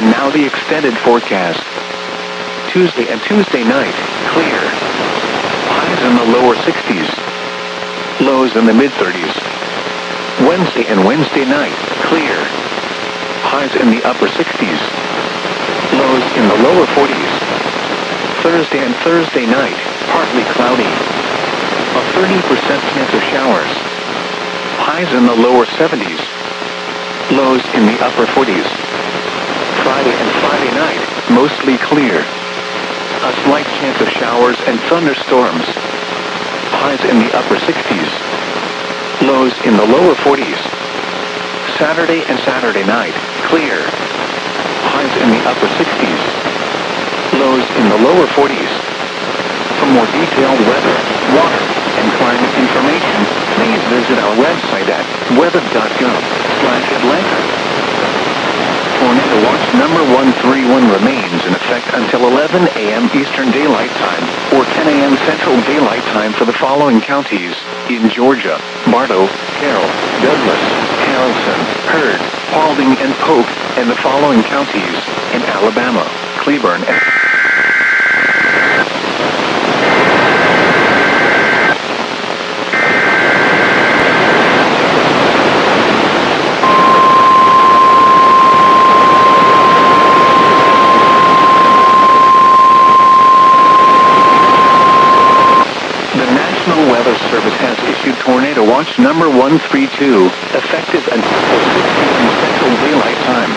And now the extended forecast. Tuesday and Tuesday night, clear. Highs in the lower 60s. Lows in the mid-30s. Wednesday and Wednesday night, clear. Highs in the upper 60s. Lows in the lower 40s. Thursday and Thursday night, partly cloudy. A 30% chance of showers. Highs in the lower 70s. Lows in the upper 40s. Friday and Friday night, mostly clear. A slight chance of showers and thunderstorms. Highs in the upper 60s. Lows in the lower 40s. Saturday and Saturday night, clear. Highs in the upper 60s. Lows in the lower 40s. For more detailed weather, water, and climate information, please visit our website at weather.gov/Atlanta. Tornado Watch number 131 remains in effect until 11 a.m. Eastern Daylight Time, or 10 a.m. Central Daylight Time for the following counties: in Georgia, Bartow, Carroll, Douglas, Haralson, Heard, Paulding, and Polk, and the following counties: in Alabama, Cleburne, and National Weather Service has issued Tornado Watch number 132, effective until 6 p.m. Central Daylight Time.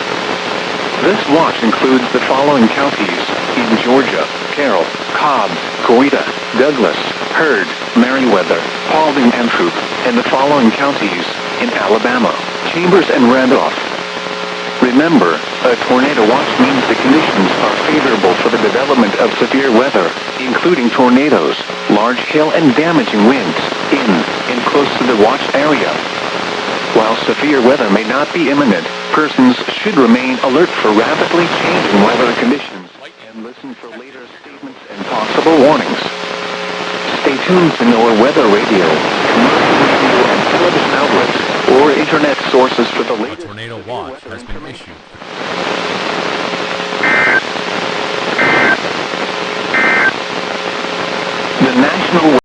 This watch includes the following counties: in Georgia, Carroll, Cobb, Coweta, Douglas, Heard, Meriwether, Paulding, and Troup, and the following counties: in Alabama, Chambers and Randolph. Remember, a tornado watch means the conditions are favorable for the development of severe weather, including tornadoes, large hail and damaging winds, in and close to the watch area. While severe weather may not be imminent, persons should remain alert for rapidly changing weather conditions and listen for later statements and possible warnings. Stay tuned to NOAA Weather Radio, commercial radio and television outlets, or internet sources for the latest tornado watch has been issued. The National